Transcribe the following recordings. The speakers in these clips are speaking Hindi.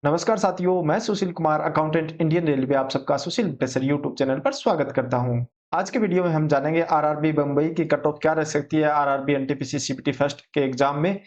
नमस्कार साथियों, मैं Sushil Kumar accountant Indian railway आप सबका सुशील प्रेशर यूट्यूब चैनल पर स्वागत करता हूं। आज के वीडियो में हम जानेंगे आरआरबी बम्बई की कट ऑफ क्या रह सकती है आरआरबी एनटीपीसी सीपीटी फर्स्ट के एग्जाम में।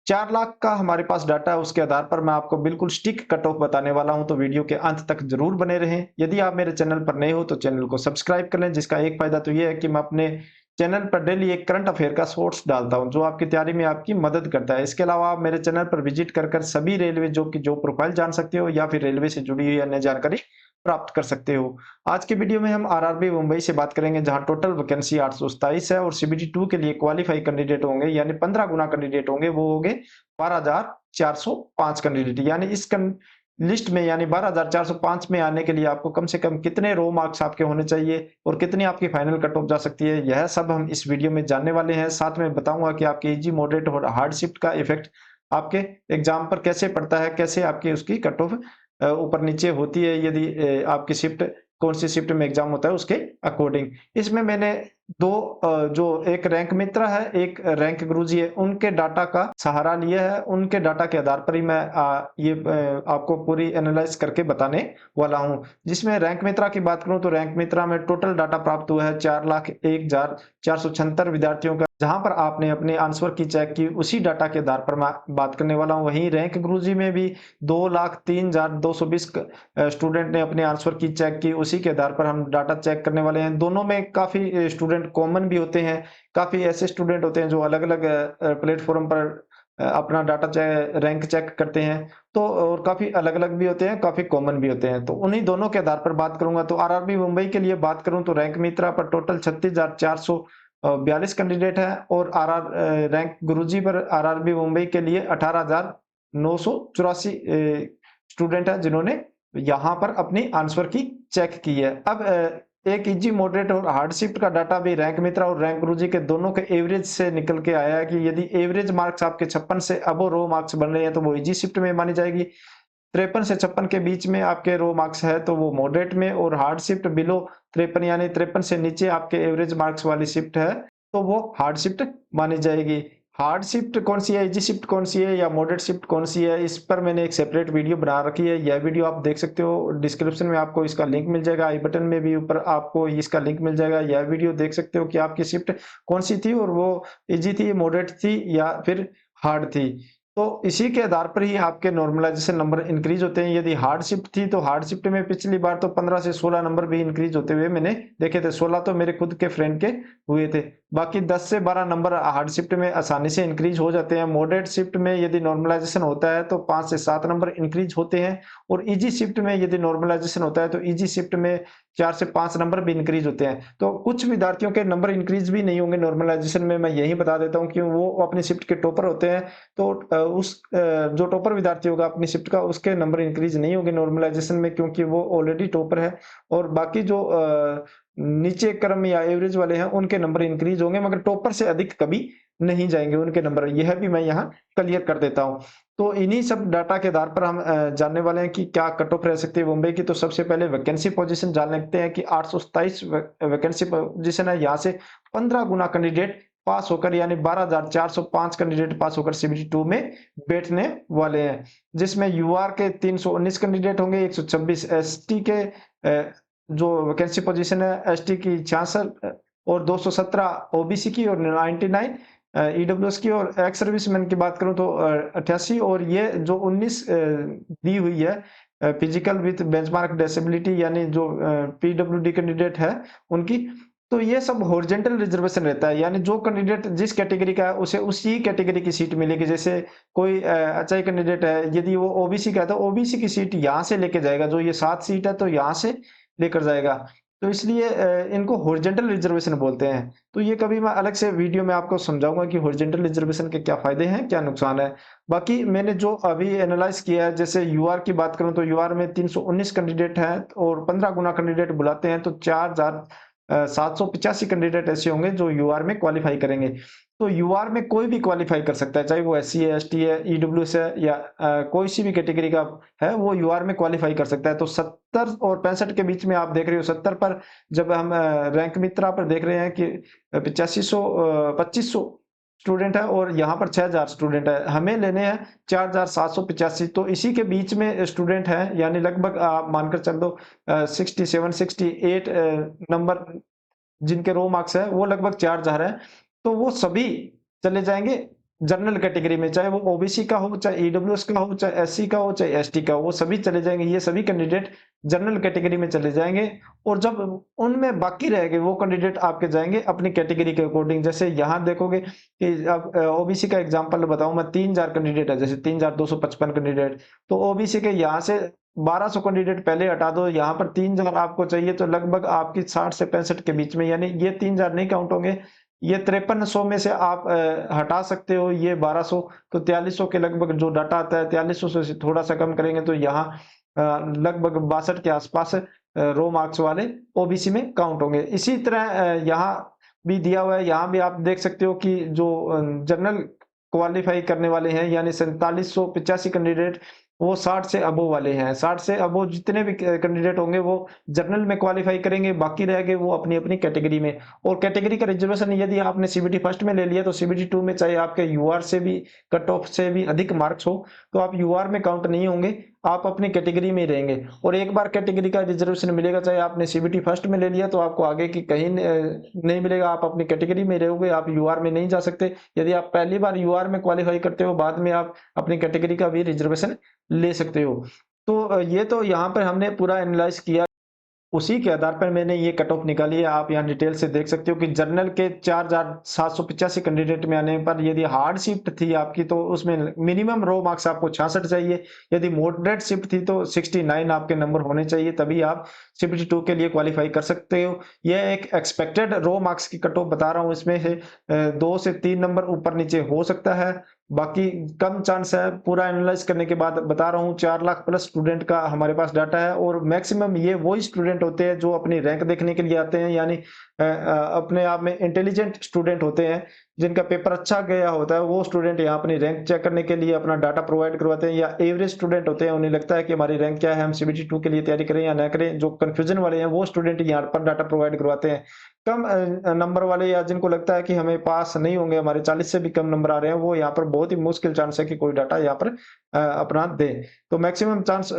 4 लाख का हमारे पास डाटा है, उसके आधार पर मैं आपको बिल्कुल स्टिक कट ऑफ बताने वाला हूं, तो वीडियो के अंत तक जरूर बने रहें। यदि आप मेरे चैनल पर नए हो तो चैनल को सब्सक्राइब कर लें, जिसका एक फायदा तो यह है कि मैं अपने चैनल पर डेली एक करंट अफेयर का शॉर्ट्स डालता हूं, जो आपकी तैयारी में आपकी मदद करता है। इसके अलावा आप मेरे चैनल पर विजिट कर सभी रेलवे जॉब की जॉब प्रोफाइल जान सकते हो या फिर रेलवे से जुड़ी हुई अन्य जानकारी प्राप्त कर सकते हो। आज की वीडियो में हम आरआरबी मुंबई से बात करेंगे, जहां टोटल वैकेंसी 827 है और सीबीटी 2 के लिए क्वालिफाई कैंडिडेट होंगे, यानी 15 गुना कैंडिडेट होंगे, वो होंगे 12,405 कैंडिडेट। यानी इस लिस्ट में यानी 12,405 में आने के लिए आपको कम से कम कितने रो मार्क्स आपके होने चाहिए और कितनी आपकी फाइनल कट ऑफ जा सकती है, यह सब हम इस वीडियो में जानने वाले हैं। साथ में बताऊंगा कि आपके इजी, मॉडरेट और हार्ड शिफ्ट का इफेक्ट आपके एग्जाम पर कैसे पड़ता है, कैसे आपकी उसकी कट ऑफ ऊपर नीचे होती है, यदि आपकी शिफ्ट कौन सी शिफ्ट में एग्जाम होता है उसके अकॉर्डिंग। इसमें मैंने दो जो एक रैंक मित्रा है, एक रैंक गुरुजी है, उनके डाटा का सहारा लिया है। उनके डाटा के आधार पर ही मैं आपको पूरी एनालाइज करके बताने वाला हूं। जिसमें रैंक मित्रा की बात करूं तो रैंक मित्रा में टोटल डाटा प्राप्त हुआ है 4,01,476 विद्यार्थियों का, जहां पर आपने अपने आंसर की चेक की, उसी डाटा के आधार पर मैं बात करने वाला हूं। वहीं रैंक गुरुजी में भी 2,03,220 स्टूडेंट ने अपने आंसर की चेक की, उसी के आधार पर हम डाटा चेक करने वाले हैं। दोनों में काफी स्टूडेंट कॉमन भी होते हैं, काफी ऐसे स्टूडेंट होते हैं जो अलग अलग प्लेटफॉर्म पर अपना डाटा रैंक चेक करते हैं, तो और काफी अलग अलग भी होते हैं, काफी कॉमन भी होते हैं। तो उन्हीं दोनों के आधार पर बात करूंगा। तो आरआरबी मुंबई के लिए बात करूं तो रैंक मित्रा पर टोटल 36,442 कैंडिडेट है और रैंक गुरुजी पर आरआरबी मुंबई के लिए 18,984 स्टूडेंट है, जिन्होंने यहाँ पर अपनी आंसर की चेक की है। अब एक इजी, मॉडरेट और हार्ड शिफ्ट का डाटा भी रैंक मित्रा और रैंक गुरुजी के दोनों के एवरेज से निकल के आया है कि यदि एवरेज मार्क्स आपके 56 से अबो रो मार्क्स बन रहे हैं तो वो इजी शिफ्ट में मानी जाएगी। 53 से 56 के बीच में आपके रो मार्क्स है तो वो मॉडरेट में, और हार्ड शिफ्ट बिलो 53 यानी 53 से नीचे आपके एवरेज मार्क्स वाली शिफ्ट है तो वो हार्ड शिफ्ट मानी जाएगी। हार्ड शिफ्ट कौन सी है, इजी शिफ्ट कौन सी है या मॉडरेट शिफ्ट कौन सी है, इस पर मैंने एक सेपरेट वीडियो बना रखी है। यह वीडियो आप देख सकते हो, डिस्क्रिप्शन में आपको इसका लिंक मिल जाएगा, आई बटन में भी ऊपर आपको इसका लिंक मिल जाएगा। यह वीडियो देख सकते हो कि आपकी शिफ्ट कौन सी थी और वो इजी थी, मॉडरेट थी या फिर हार्ड थी। तो इसी के आधार पर ही आपके नॉर्मलाइजेशन नंबर इंक्रीज होते हैं। यदि हार्ड शिफ्ट थी तो हार्ड शिफ्ट में पिछली बार तो 15 से 16 नंबर भी इंक्रीज होते हुए मैंने देखे थे। 16 तो मेरे खुद के फ्रेंड के हुए थे, बाकी 10 से 12 नंबर हार्ड शिफ्ट में आसानी से इंक्रीज हो जाते हैं। मॉडरेट शिफ्ट में यदि नॉर्मलाइजेशन होता है तो 5 से 7 नंबर इंक्रीज होते हैं, और इजी शिफ्ट में यदि नॉर्मलाइजेशन होता है तो इजी शिफ्ट में 4 से 5 नंबर भी इंक्रीज होते हैं। तो कुछ विद्यार्थियों के नंबर इंक्रीज भी नहीं होंगे नॉर्मलाइजेशन में, मैं यही बता देता हूँ कि वो अपनी शिफ्ट के टॉपर होते हैं। तो जो टॉपर विद्यार्थी होगा अपनी शिफ्ट का, उसके नंबर इंक्रीज नहीं होंगे नॉर्मलाइजेशन में, क्योंकि वो ऑलरेडी टॉपर है। और बाकी जो नीचे क्रम या एवरेज वाले हैं उनके नंबर इंक्रीज होंगे, मगर टॉपर से अधिक कभी नहीं जाएंगे उनके नंबर, यह भी मैं यहाँ क्लियर कर देता हूँ। तो इन्हीं सब डाटा के आधार पर हम जानने वाले हैं कि क्या कट ऑफ रह सकती है मुंबई की। तो सबसे पहले वैकेंसी पोजीशन जान लेते हैं कि 827 वैकेंसी पोजीशन है। यहाँ से 15 गुना कैंडिडेट पास होकर, यानी 12,405 कैंडिडेट पास होकर सीबीटी 2 में बैठने वाले हैं, जिसमें यूआर के 319 कैंडिडेट होंगे, 126 एसटी के जो वैकेंसी पोजीशन है, एसटी की 66 और 217 ओबीसी की और 99 ईडब्ल्यूएस की। और एक्स सर्विसमैन की बात करूं तो 88, और ये जो 19 दी हुई है फिजिकल विथ बेंचमार्क डिसेबिलिटी, यानी जो पीडब्ल्यूडी कैंडिडेट है उनकी। तो ये सब हॉरिजॉन्टल रिजर्वेशन रहता है, यानी जो कैंडिडेट जिस कैटेगरी का है उसे उसी कैटेगरी की सीट मिलेगी। जैसे कोई एचआई कैंडिडेट है, यदि वो ओबीसी का है तो ओबीसी की सीट यहाँ से लेके जाएगा, जो ये 7 सीट है तो यहाँ से लेकर जाएगा। तो इसलिए इनको हॉरिजॉन्टल रिजर्वेशन बोलते हैं। तो ये कभी मैं अलग से वीडियो में आपको समझाऊंगा कि हॉरिजॉन्टल रिजर्वेशन के क्या फायदे हैं, क्या नुकसान है। बाकी मैंने जो अभी एनालाइज किया है, जैसे यूआर की बात करूं तो यूआर में 319 कैंडिडेट हैं और 15 गुना कैंडिडेट बुलाते हैं, तो 4,785 कैंडिडेट ऐसे होंगे जो यूआर में क्वालिफाई करेंगे। तो यूआर में कोई भी क्वालिफाई कर सकता है, चाहे वो एससी है, एसटी है, ईडब्ल्यूएस है या कोई सी भी कैटेगरी का है, वो यूआर में क्वालिफाई कर सकता है। तो 70 और 65 के बीच में आप देख रहे हो। 70 पर जब हम रैंक मित्रा पर देख रहे हैं कि 8500 2500 स्टूडेंट है और यहाँ पर 6000 स्टूडेंट है, हमें लेने हैं 4785। तो इसी के बीच में स्टूडेंट हैं, यानी लगभग आप मानकर चल दो 67 68 नंबर जिनके रो मार्क्स है वो लगभग 4000 है। तो वो सभी चले जाएंगे जनरल कैटेगरी में, चाहे वो ओबीसी का हो, चाहे ईडब्ल्यूएस का हो, चाहे एससी का हो, चाहे एसटी का हो, वो सभी चले जाएंगे। ये सभी कैंडिडेट जनरल कैटेगरी में चले जाएंगे और जब उनमें बाकी रह गए वो कैंडिडेट आपके जाएंगे अपनी कैटेगरी के अकॉर्डिंग। जैसे यहाँ देखोगे कि अब ओबीसी का एग्जांपल बताऊं मैं, 3000 कैंडिडेट है, जैसे 3255 कैंडिडेट, तो ओबीसी के यहाँ से 1200 कैंडिडेट पहले हटा दो, यहाँ पर 3000 आपको चाहिए, तो लगभग आपकी 60 से 65 के बीच में, यानी ये 3000 नहीं काउंट होंगे, ये 5300 में से आप हटा सकते हो ये 1200, तो 4300 के लगभग जो डाटा आता है, 4300 से थोड़ा सा कम करेंगे तो यहाँ लगभग 62 के आसपास रो मार्क्स वाले ओबीसी में काउंट होंगे। इसी तरह यहाँ भी दिया हुआ है, यहाँ भी आप देख सकते हो कि जो जनरल क्वालिफाई करने वाले हैं, यानी 4785 कैंडिडेट, वो 60 से अबो वाले हैं। 60 से अबो जितने भी कैंडिडेट होंगे वो जनरल में क्वालिफाई करेंगे, बाकी रह गए वो अपनी अपनी कैटेगरी में। और कैटेगरी का रिजर्वेशन यदि आपने सीबीटी फर्स्ट में ले लिया तो सीबीटी 2 में चाहे आपके यूआर से भी कट ऑफ से भी अधिक मार्क्स हो तो आप यूआर में काउंट नहीं होंगे, आप अपनी कैटेगरी में ही रहेंगे। और एक बार कैटेगरी का रिजर्वेशन मिलेगा, चाहे आपने सीबीटी फर्स्ट में ले लिया तो आपको आगे की कहीं नहीं मिलेगा, आप अपनी कैटेगरी में रहोगे, आप यूआर में नहीं जा सकते। यदि आप पहली बार यूआर में क्वालिफाई करते हो, बाद में आप अपनी कैटेगरी का भी रिजर्वेशन ले सकते हो। तो ये तो यहाँ पर हमने पूरा एनालाइज किया, उसी के आधार पर मैंने ये कट ऑफ निकाली है। आप यहाँ डिटेल से देख सकते हो कि जनरल के 4785 कैंडिडेट में आने पर यदि हार्ड शिफ्ट थी आपकी तो उसमें मिनिमम रो मार्क्स आपको 66 चाहिए, यदि मॉडरेट शिफ्ट थी तो 69 आपके नंबर होने चाहिए, तभी आप शिफ्ट 2 के लिए क्वालिफाई कर सकते हो। यह एक एक्सपेक्टेड रो मार्क्स की कट ऑफ बता रहा हूँ, इसमें से 2 से 3 नंबर ऊपर नीचे हो सकता है, बाकी कम चांस है। पूरा एनालाइज करने के बाद बता रहा हूँ, 4 लाख प्लस स्टूडेंट का हमारे पास डाटा है और मैक्सिमम ये वही स्टूडेंट होते हैं जो अपनी रैंक देखने के लिए आते हैं, यानी अपने आप में इंटेलिजेंट स्टूडेंट होते हैं, जिनका पेपर अच्छा गया होता है, वो स्टूडेंट यहाँ अपनी रैंक चेक करने के लिए अपना डाटा प्रोवाइड करवाते हैं। या एवरेज स्टूडेंट होते हैं, उन्हें लगता है कि हमारी रैंक क्या है, हम सीबीटी 2 के लिए तैयारी करें या ना करें, जो कंफ्यूजन वाले हैं वो स्टूडेंट यहाँ पर डाटा प्रोवाइड करवाते हैं। कम नंबर वाले या जिनको लगता है कि हमें पास नहीं होंगे, हमारे 40 से भी कम नंबर आ रहे हैं, वो यहाँ पर बहुत ही मुश्किल चांस है कि कोई डाटा यहाँ पर अपना दे। तो मैक्सिमम चांस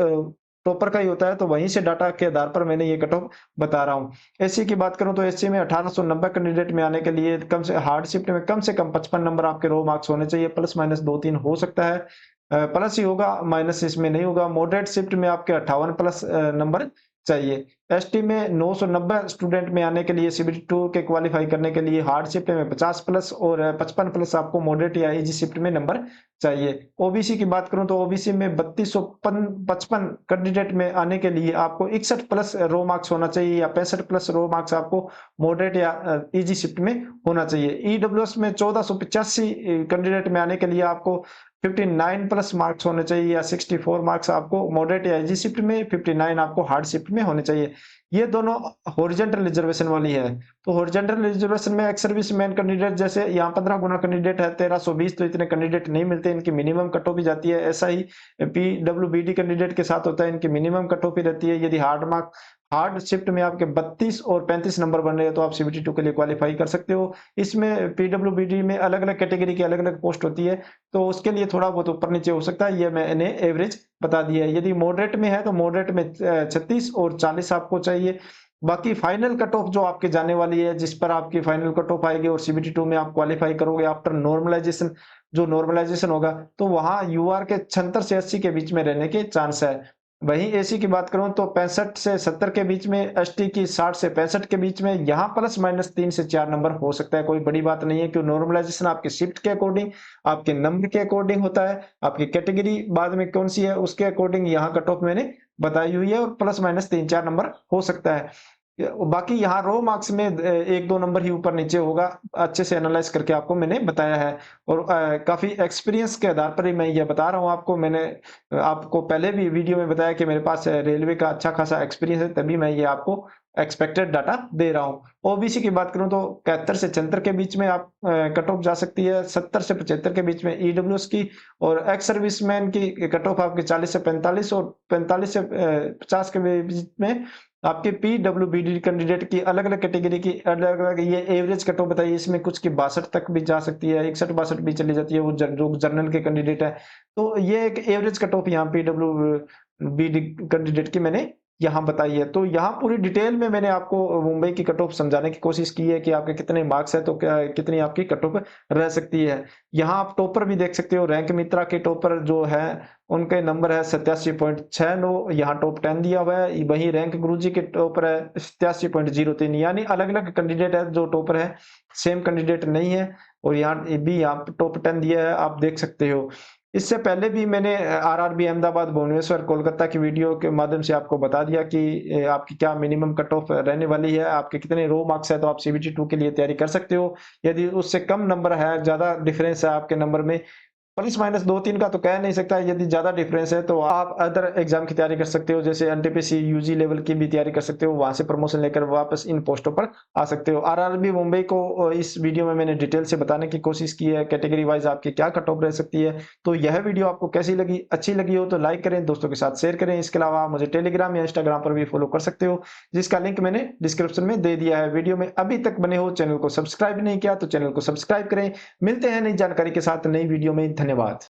टॉपर का ही होता है, तो वहीं से डाटा के आधार पर मैंने ये कट ऑफ बता रहा हूँ। एससी की बात करूं तो एससी में 1890 कैंडिडेट में आने के लिए कम से हार्ड शिफ्ट में कम से कम 55 नंबर आपके रो मार्क्स होने चाहिए, प्लस माइनस 2-3 हो सकता है, प्लस ही होगा, माइनस इसमें नहीं होगा। मॉडरेट शिफ्ट में आपके 58 प्लस नंबर चाहिए। एसटी में 990 स्टूडेंट में आने के लिए सीबीटी 2 के क्वालिफाई करने के लिए हार्ड शिफ्ट में 50 प्लस और 55 प्लस आपको मॉडरेट या इजी शिफ्ट में नंबर चाहिए। ओबीसी की बात करूं तो ओबीसी में 3255 कैंडिडेट में आने के लिए आपको 61 प्लस रो मार्क्स होना चाहिए या 65 प्लस रो मार्क्स आपको मॉडरेट या इजी शिफ्ट में होना चाहिए। ईडब्ल्यूएस में 1485 कैंडिडेट में आने के लिए आपको 59 प्लस मार्क्स होने चाहिए या 64 मार्क्स आपको मॉडरेट या इजी शिफ्ट में, 59 आपको हार्ड शिफ्ट में होने चाहिए। ये दोनों हॉरिजॉन्टल रिजर्वेशन वाली है। तो हॉरिजॉन्टल रिजर्वेशन में एक्स सर्विसमैन कैंडिडेट जैसे यहाँ 15 गुना कैंडिडेट है 1320, तो इतने कैंडिडेट नहीं मिलते, इनकी मिनिमम कट ऑफ भी जाती है। ऐसा ही पीडब्ल्यूबीडी कैंडिडेट के साथ होता है, इनकी मिनिमम कट ऑफ ही रहती है। यदि हार्ड शिफ्ट में आपके 32 और 35 नंबर बन रहे हैं तो आप सीबीटी 2 के लिए क्वालिफाई कर सकते हो। इसमें पीडब्ल्यूबीडी में अलग अलग कैटेगरी की अलग अलग पोस्ट होती है, तो उसके लिए थोड़ा बहुत ऊपर नीचे हो सकता है, ये मैंने एवरेज बता दिया है। यदि मॉडरेट में है तो मॉडरेट में 36 और 40 आपको चाहिए। बाकी फाइनल कट ऑफ जो आपके जाने वाली है, जिस पर आपकी फाइनल कट ऑफ आएगी और सीबीटी 2 में आप क्वालिफाई करोगे आफ्टर नॉर्मलाइजेशन, जो नॉर्मलाइजेशन होगा तो वहां यूआर के 76 से 80 के बीच में रहने के चांस है। वहीं एसी की बात करूं तो 65 से 70 के बीच में, एसटी की 60 से 65 के बीच में, यहाँ प्लस माइनस 3 से 4 नंबर हो सकता है, कोई बड़ी बात नहीं है, क्योंकि नॉर्मलाइजेशन आपके शिफ्ट के अकॉर्डिंग, आपके नंबर के अकॉर्डिंग होता है, आपकी कैटेगरी बाद में कौन सी है उसके अकॉर्डिंग यहाँ कट ऑफ मैंने बताई हुई है, और प्लस माइनस 3-4 नंबर हो सकता है। बाकी यहाँ रो मार्क्स में 1-2 नंबर ही ऊपर नीचे होगा, अच्छे से एनालाइज करके आपको मैंने बताया है। और काफी एक्सपीरियंस के आधार पर ही मैं ये बता रहा हूँ आपको। मैंने आपको पहले भी वीडियो में बताया कि मेरे पास रेलवे का अच्छा खासा एक्सपीरियंस है, तभी मैं ये आपको एक्सपेक्टेड डाटा दे रहा हूँ। ओबीसी की बात करूँ तो 71 से 74 के बीच में आप कट ऑफ जा सकती है, 70 से 75 के बीच में ईडब्ल्यूएस की, और एक्स सर्विसमैन की कट ऑफ आपकी 40 से 45 और 45 से 50 के बीच में आपके पीडब्ल्यूबीडी कैंडिडेट की अलग-अलग कैटेगरी की अलग-अलग ये एवरेज कट ऑफ बताइए, इसमें कुछ की 62 तक भी जा सकती है, 61-62 भी चली जाती है, वो जो जनरल के कैंडिडेट है। तो ये एक एवरेज कट ऑफ यहाँ पीडब्ल्यूबीडी कैंडिडेट की मैंने यहाँ बताई है। तो यहाँ पूरी डिटेल में मैंने आपको मुंबई की कट ऑफ समझाने की कोशिश की है कि आपके कितने मार्क्स है तो क्या कितनी आपकी कट ऑफ रह सकती है। यहाँ आप टॉपर भी देख सकते हो, रैंक मित्रा के टॉपर जो है उनके नंबर है 87.69, यहाँ टॉप 10 दिया हुआ है। वहीं रैंक गुरुजी के टॉपर है 87.03, यानी अलग-अलग कैंडिडेट है जो टॉपर है, सेम कैंडिडेट नहीं है। और यहाँ भी यहाँ टॉप 10 दिया है, आप देख सकते हो। इससे पहले भी मैंने आरआरबी अहमदाबाद, भुवनेश्वर, कोलकाता की वीडियो के माध्यम से आपको बता दिया कि आपकी क्या मिनिमम कट ऑफ रहने वाली है, आपके कितने रो मार्क्स है, तो आप सीबीटी 2 के लिए तैयारी कर सकते हो। यदि उससे कम नंबर है, ज़्यादा डिफरेंस है आपके नंबर में, प्लस माइनस 2-3 का तो कह नहीं सकता, यदि ज़्यादा डिफरेंस है तो आप अदर एग्जाम की तैयारी कर सकते हो, जैसे एनटीपीसी यूजी लेवल की भी तैयारी कर सकते हो, वहां से प्रमोशन लेकर वापस इन पोस्टों पर आ सकते हो। आरआरबी मुंबई को इस वीडियो में मैंने डिटेल से बताने की कोशिश की है, कैटेगरी वाइज आपकी क्या कट ऑफ रह सकती है। तो यह वीडियो आपको कैसी लगी, अच्छी लगी हो तो लाइक करें, दोस्तों के साथ शेयर करें। इसके अलावा आप मुझे टेलीग्राम या इंस्टाग्राम पर भी फॉलो कर सकते हो, जिसका लिंक मैंने डिस्क्रिप्शन में दे दिया है। वीडियो में अभी तक बने हो, चैनल को सब्सक्राइब नहीं किया तो चैनल को सब्सक्राइब करें। मिलते हैं नई जानकारी के साथ नई वीडियो में। धन्यवाद।